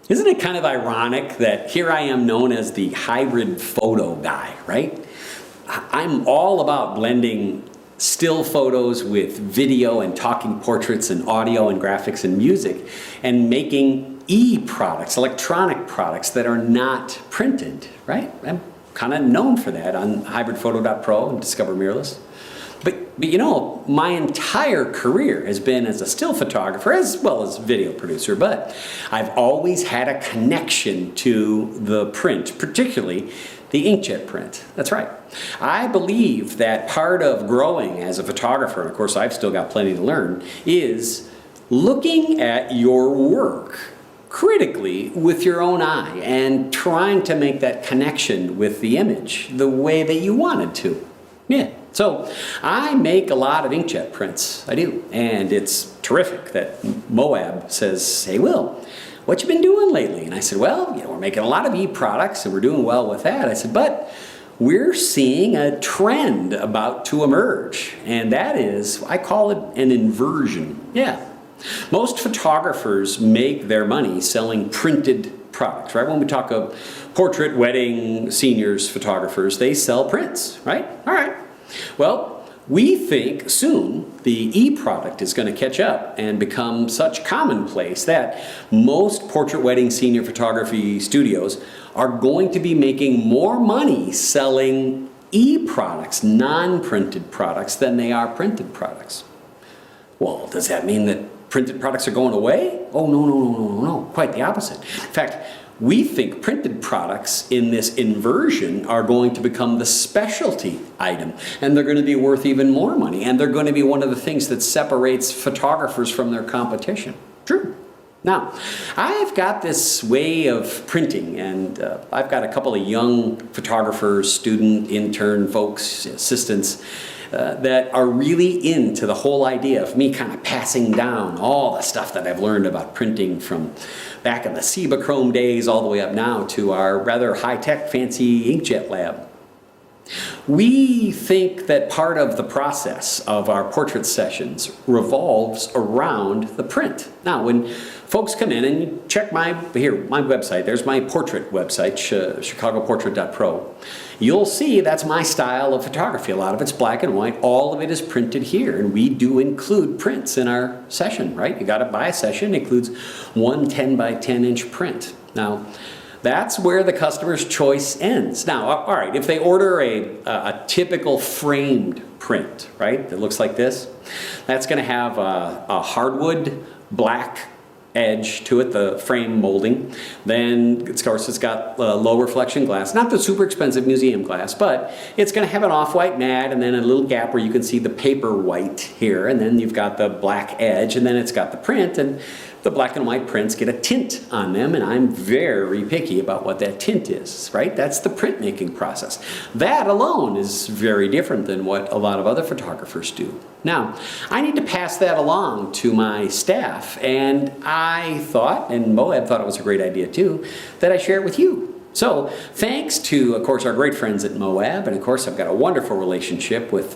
Isn't it kind of ironic that here I am known as the hybrid photo guy, right? I'm all about blending still photos with video and talking portraits and audio and graphics and music and making e-products, electronic products that are not printed, right? I'm kind of known for that on HybridPHOTO.pro and Discover Mirrorless. But you know, my entire career has been as a still photographer as well as video producer, but I've always had a connection to the print, particularly the inkjet print. That's right. I believe that part of growing as a photographer, and of course I've still got plenty to learn, is looking at your work critically with your own eye and trying to make that connection with the image the way that you wanted to. Yeah. So I make a lot of inkjet prints, I do, and it's terrific that Moab says, hey Will, what you been doing lately? And I said, well, you know, we're making a lot of e-products and we're doing well with that. I said, but we're seeing a trend about to emerge, and that is, I call it an inversion. Yeah. Most photographers make their money selling printed products, right? When we talk of portrait, wedding, seniors, photographers, they sell prints, right? All right. Well, we think soon the e-product is going to catch up and become such commonplace that most portrait, wedding, senior photography studios are going to be making more money selling e-products, non-printed products, than they are printed products. Well, does that mean that printed products are going away? Oh, no, quite the opposite. In fact, we think printed products in this inversion are going to become the specialty item, and they're going to be worth even more money, and they're going to be one of the things that separates photographers from their competition. True. Now, I've got this way of printing, and I've got a couple of young photographers, student, intern folks, assistants, that are really into the whole idea of me kind of passing down all the stuff that I've learned about printing from back in the Cibachrome days all the way up now to our rather high-tech fancy inkjet lab. We think that part of the process of our portrait sessions revolves around the print. Now, when folks come in and you check my website, there's my portrait website, ChicagoPortrait.pro. You'll see that's my style of photography. A lot of it's black and white. All of it is printed here, and we do include prints in our session, right? You got to buy a session. It includes one 10 by 10 inch print. Now, that's where the customer's choice ends. Now, all right, if they order a typical framed print, right, that looks like this, that's going to have a hardwood black edge to it, the frame molding. Then, of course, it's got low reflection glass, not the super expensive museum glass, but it's going to have an off-white mat and then a little gap where you can see the paper white here, and then you've got the black edge, and then it's got the print, and the black and white prints get a tint on them, and I'm very picky about what that tint is, right? That's the printmaking process. That alone is very different than what a lot of other photographers do. Now, I need to pass that along to my staff, and I thought, and Moab thought it was a great idea too, that I share it with you. So, thanks to, of course, our great friends at Moab, and of course I've got a wonderful relationship with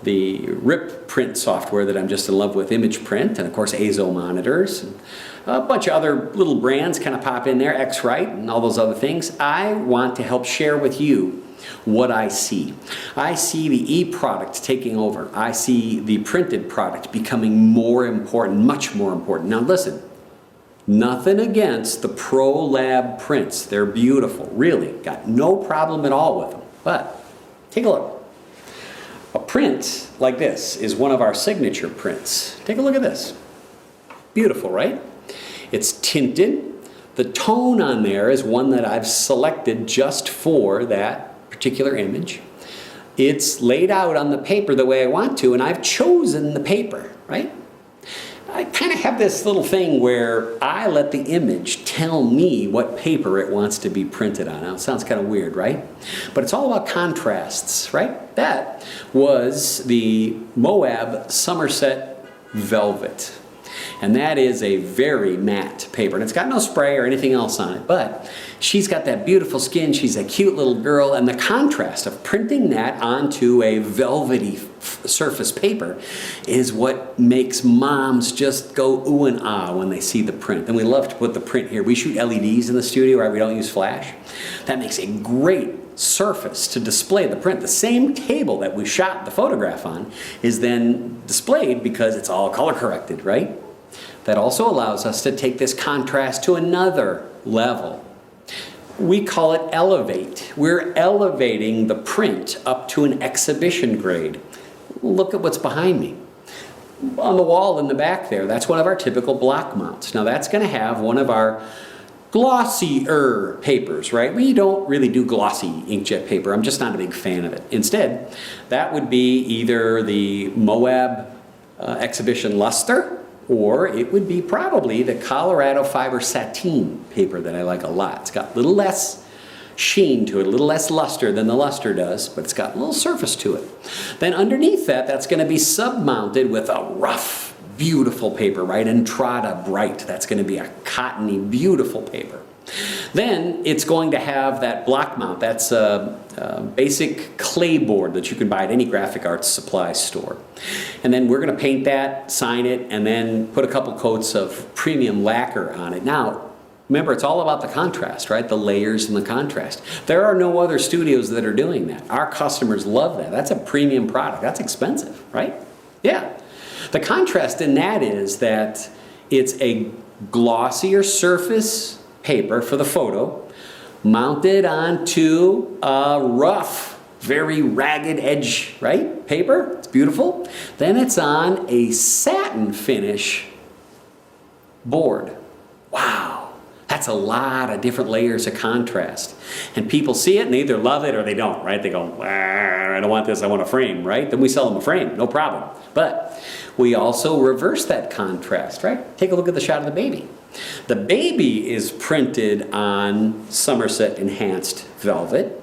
the RIP print software that I'm just in love with, Image Print, and of course AZO monitors, and a bunch of other little brands kind of pop in there, X-Rite and all those other things. I want to help share with you what I see. I see the e-product taking over. I see the printed product becoming more important, much more important. Now listen, nothing against the Pro Lab prints. They're beautiful, really. Got no problem at all with them. But take a look. A print like this is one of our signature prints. Take a look at this. Beautiful, right? It's tinted. The tone on there is one that I've selected just for that particular image. It's laid out on the paper the way I want to, and I've chosen the paper, right? I kind of have this little thing where I let the image tell me what paper it wants to be printed on. Now, it sounds kind of weird, right? But it's all about contrasts, right? That was the Moab Somerset Velvet. And that is a very matte paper. And it's got no spray or anything else on it, but she's got that beautiful skin. She's a cute little girl. And the contrast of printing that onto a velvety surface paper is what makes moms just go ooh and ah when they see the print. And we love to put the print here. We shoot LEDs in the studio, right? We don't use flash. That makes a great surface to display the print. The same table that we shot the photograph on is then displayed because it's all color corrected, right? That also allows us to take this contrast to another level. We call it elevate. We're elevating the print up to an exhibition grade. Look at what's behind me. On the wall in the back there, that's one of our typical block mounts. Now that's going to have one of our glossier papers, right? We don't really do glossy inkjet paper. I'm just not a big fan of it. Instead, that would be either the Moab exhibition luster, or it would be probably the Colorado fiber sateen paper that I like a lot. It's got a little less sheen to it, a little less luster than the luster does, but it's got a little surface to it. Then underneath that, that's going to be sub-mounted with a rough, beautiful paper, right? Entrada Bright. That's going to be a cottony, beautiful paper. Then it's going to have that block mount. That's a basic clay board that you can buy at any graphic arts supply store. And then we're going to paint that, sign it, and then put a couple coats of premium lacquer on it. Now, remember, it's all about the contrast, right? The layers and the contrast. There are no other studios that are doing that. Our customers love that. That's a premium product. That's expensive, right? Yeah. The contrast in that is that it's a glossier surface paper for the photo mounted onto a rough, very ragged edge, right? Paper. It's beautiful. Then it's on a satin finish board. Wow. That's a lot of different layers of contrast. And people see it and they either love it or they don't, right? They go, I don't want this, I want a frame, right? Then we sell them a frame, no problem. But we also reverse that contrast, right? Take a look at the shot of the baby. The baby is printed on Somerset enhanced velvet.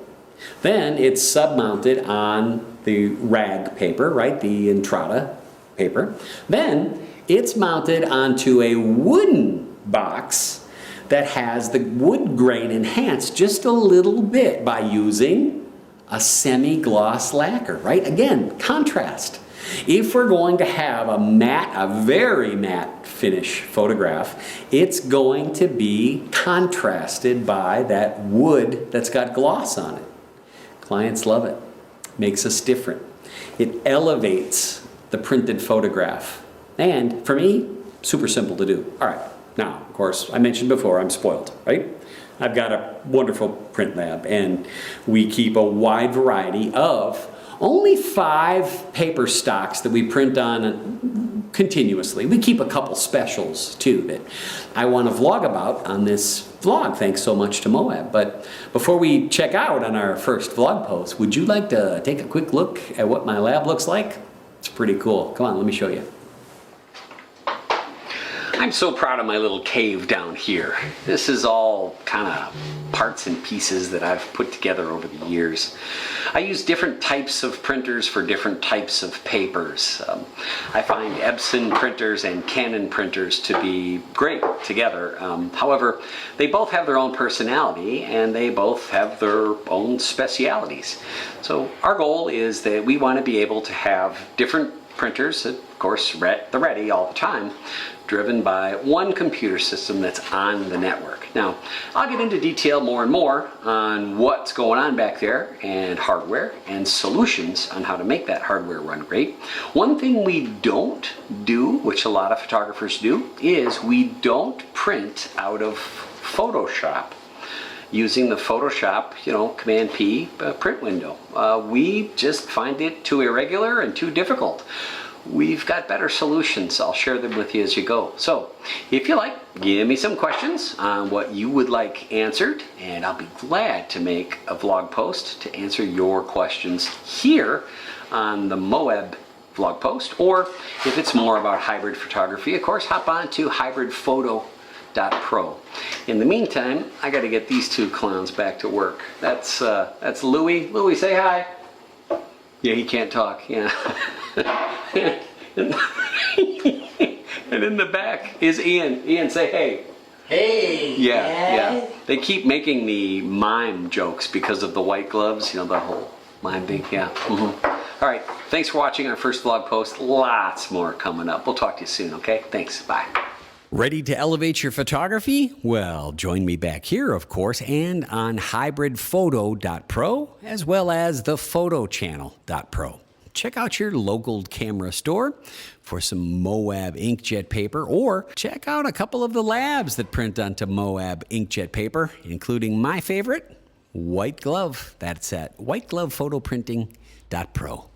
Then it's sub-mounted on the rag paper, right? The Entrada paper. Then it's mounted onto a wooden box that has the wood grain enhanced just a little bit by using a semi-gloss lacquer, right? Again, contrast. If we're going to have a matte, a very matte finish photograph, it's going to be contrasted by that wood that's got gloss on it. Clients love it. Makes us different. It elevates the printed photograph. And for me, super simple to do. All right. Now, of course, I mentioned before, I'm spoiled, right? I've got a wonderful print lab, and we keep a wide variety of only 5 paper stocks that we print on continuously. We keep a couple specials, too, that I want to vlog about on this vlog, thanks so much to Moab. But before we check out on our first vlog post, would you like to take a quick look at what my lab looks like? It's pretty cool. Come on, let me show you. I'm so proud of my little cave down here. This is all kind of parts and pieces that I've put together over the years. I use different types of printers for different types of papers. I find Epson printers and Canon printers to be great together. However, they both have their own personality and they both have their own specialities. So our goal is that we want to be able to have different printers, of course, the ready all the time, driven by one computer system that's on the network. Now, I'll get into detail more and more on what's going on back there and hardware and solutions on how to make that hardware run great. One thing we don't do, which a lot of photographers do, is we don't print out of Photoshop using the Photoshop, Command P print window. We just find it too irregular and too difficult. We've got better solutions. I'll share them with you as you go. So if you like, give me some questions on what you would like answered, and I'll be glad to make a vlog post to answer your questions here on the Moab vlog post. Or if it's more about hybrid photography, of course, hop on to HybridPHOTO.pro. In the meantime, I got to get these two clowns back to work. That's Louie. Louie, say hi. Yeah, he can't talk. Yeah. And in the back is Ian. Ian, say hey. Hey. Yeah. They keep making the mime jokes because of the white gloves. The whole mime thing. Yeah. All right, thanks for watching our first vlog post. Lots more coming up. We'll talk to you soon, okay? Thanks, bye. Ready to elevate your photography? Well, join me back here, of course, and on HybridPHOTO.pro, as well as thePHOTOchannel.pro. Check out your local camera store for some Moab inkjet paper, or check out a couple of the labs that print onto Moab inkjet paper, including my favorite, White Glove. That's at whiteglovephotoPrinting.pro.